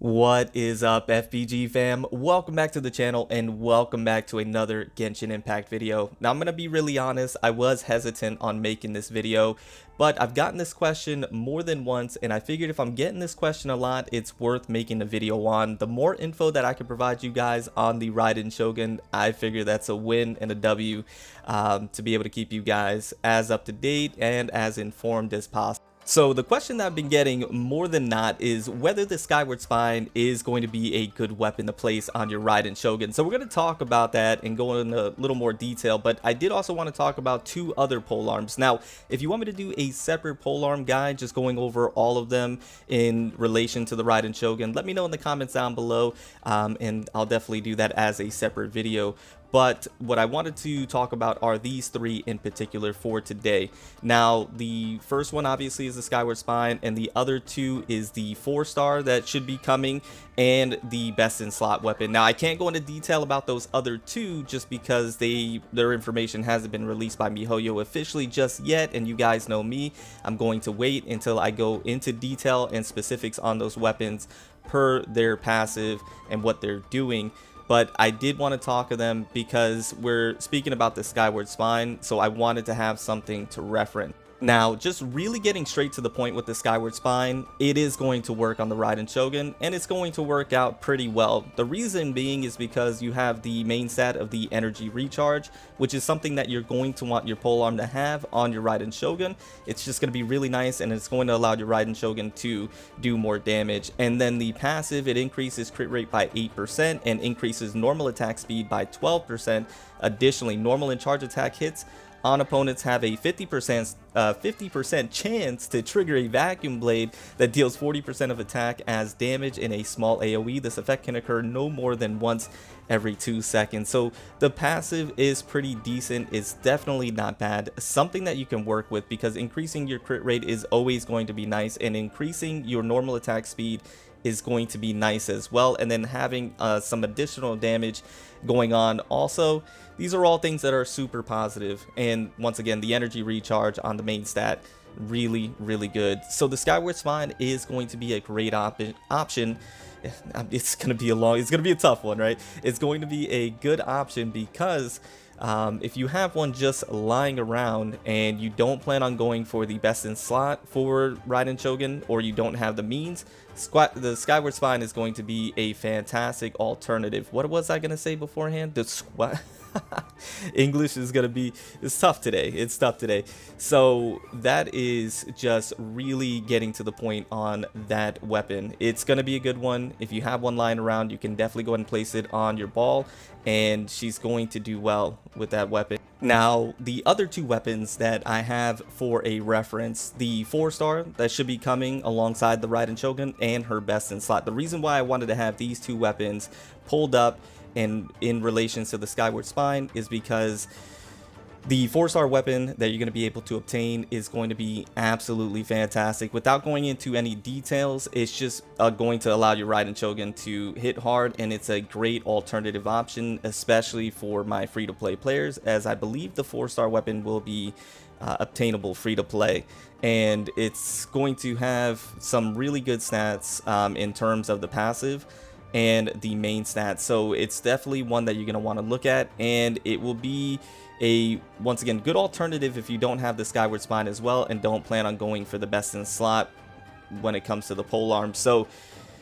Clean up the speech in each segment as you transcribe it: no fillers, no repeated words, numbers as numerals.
What is up, FBG fam? Welcome back to the channel and welcome back to another Genshin Impact video. Now I'm going to be really honest, I was hesitant on making this video, but I've gotten this question more than once and I figured if I'm getting this question a lot, it's worth making a video on. The more info that I can provide you guys on the Raiden Shogun, I figure that's a win and a W to be able to keep you guys as up to date and as informed as possible. So the question that I've been getting more than not is whether the Skyward Spine is going to be a good weapon to place on your Raiden Shogun. So we're going to talk about that and go into a little more detail, but I did also want to talk about two other polearms. Now, if you want me to do a separate polearm guide, just going over all of them in relation to the Raiden Shogun, let me know in the comments down below, and I'll definitely do that as a separate video. But what I wanted to talk about are these three in particular for today. Now, the first one obviously is the Skyward Spine, and the other two is the 4-star that should be coming, and the best in slot weapon. Now, I can't go into detail about those other two just because their information hasn't been released by MiHoYo officially just yet, and you guys know me, I'm going to wait until I go into detail and specifics on those weapons per their passive and what they're doing. But I did want to talk to them because we're speaking about the Skyward Spine, so I wanted to have something to reference. Now, just really getting straight to the point with the Skyward Spine, it is going to work on the Raiden Shogun, and it's going to work out pretty well. The reason being is because you have the main stat of the energy recharge, which is something that you're going to want your polearm to have on your Raiden Shogun. It's just going to be really nice, and it's going to allow your Raiden Shogun to do more damage. And then the passive, it increases crit rate by 8% and increases normal attack speed by 12%. Additionally, normal and charge attack hits on opponents have a 50% chance to trigger a vacuum blade that deals 40% of attack as damage in a small AoE. This effect can occur no more than once every 2 seconds. So the passive is pretty decent. It's definitely not bad. Something that you can work with because increasing your crit rate is always going to be nice, and increasing your normal attack speed is going to be nice as well. And then having some additional damage going on also. These are all things that are super positive. And once again, the energy recharge on the main stat, really good. So the Skyward Spine is going to be a great option. It's gonna be a tough one, right? It's going to be a good option because if you have one just lying around and you don't plan on going for the best in slot for Raiden Shogun, or you don't have the means, the Skyward Spine is going to be a fantastic alternative. What was I gonna say beforehand? English is gonna be, it's tough today. So that is just really getting to the point on that weapon. It's gonna be a good one. If you have one lying around, you can definitely go ahead and place it on your ball, and she's going to do well with that weapon. Now, the other two weapons that I have for a reference, the 4-star that should be coming alongside the Raiden Shogun, and her best in slot. The reason why I wanted to have these two weapons pulled up and in relation to the Skyward Spine is because the 4-star weapon that you're going to be able to obtain is going to be absolutely fantastic. Without going into any details, it's just going to allow your Raiden Shogun to hit hard, and it's a great alternative option, especially for my free-to-play players, as I believe the 4-star weapon will be obtainable free-to-play. And it's going to have some really good stats in terms of the passive and the main stats. So it's definitely one that you're going to want to look at, and it will be a, once again, good alternative if you don't have the Skyward Spine as well and don't plan on going for the best in slot when it comes to the polearm. So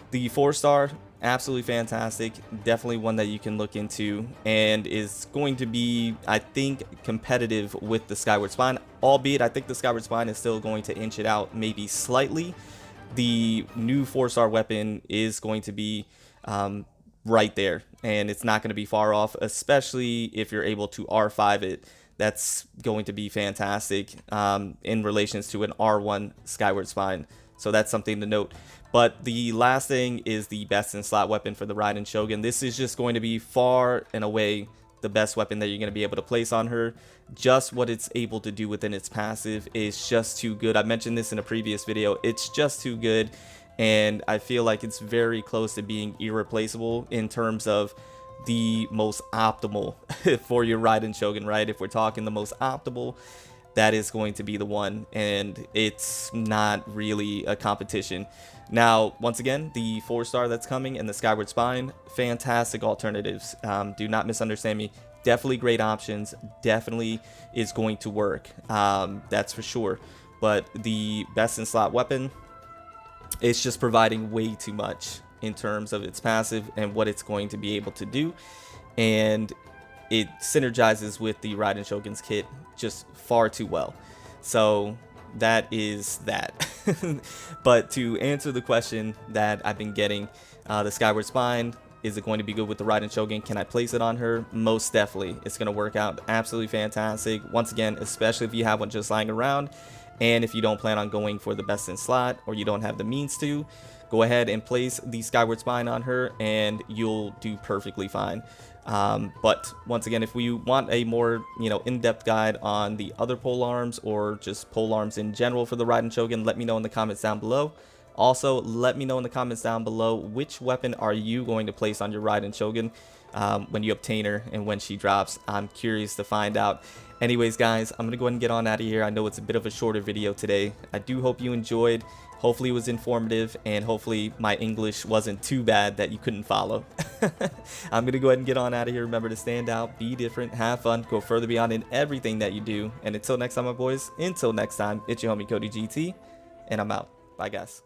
the 4-star, absolutely fantastic, definitely one that you can look into, and is going to be, I think, competitive with the Skyward Spine, albeit I think the Skyward Spine is still going to inch it out maybe slightly. The new 4-star weapon is going to be right there, and it's not going to be far off, especially if you're able to R5 it. That's going to be fantastic in relations to an R1 Skyward Spine, so that's something to note. But the last thing is the best in slot weapon for the Raiden Shogun. This is just going to be far and away the best weapon that you're going to be able to place on her. Just what it's able to do within its passive is just too good. I mentioned this in a previous video. It's just too good, and I feel like it's very close to being irreplaceable in terms of the most optimal for your Raiden Shogun, right? If we're talking the most optimal, that is going to be the one, and it's not really a competition. Now, once again, the 4-star that's coming and the Skyward Spine, fantastic alternatives. Do not misunderstand me. Definitely great options. Definitely is going to work. That's for sure. But the best in slot weapon, it's just providing way too much in terms of its passive and what it's going to be able to do. And it synergizes with the Raiden Shogun's kit just far too well. So that is that. But to answer the question that I've been getting, the Skyward Spine, is it going to be good with the Raiden Shogun? Can I place it on her? Most definitely. It's going to work out absolutely fantastic. Once again, especially if you have one just lying around, and if you don't plan on going for the best in slot, or you don't have the means to, go ahead and place the Skyward Spine on her and you'll do perfectly fine. But once again, if we want a more, in-depth guide on the other polearms or just polearms in general for the Raiden Shogun, let me know in the comments down below. Also, let me know in the comments down below, which weapon are you going to place on your Raiden Shogun when you obtain her and when she drops. I'm curious to find out. Anyways, guys, I'm going to go ahead and get on out of here. I know it's a bit of a shorter video today. I do hope you enjoyed. Hopefully it was informative, and hopefully my English wasn't too bad that you couldn't follow. I'm going to go ahead and get on out of here. Remember to stand out, be different, have fun, go further beyond in everything that you do. And until next time, my boys, until next time, it's your homie Cody GT, and I'm out. Bye, guys.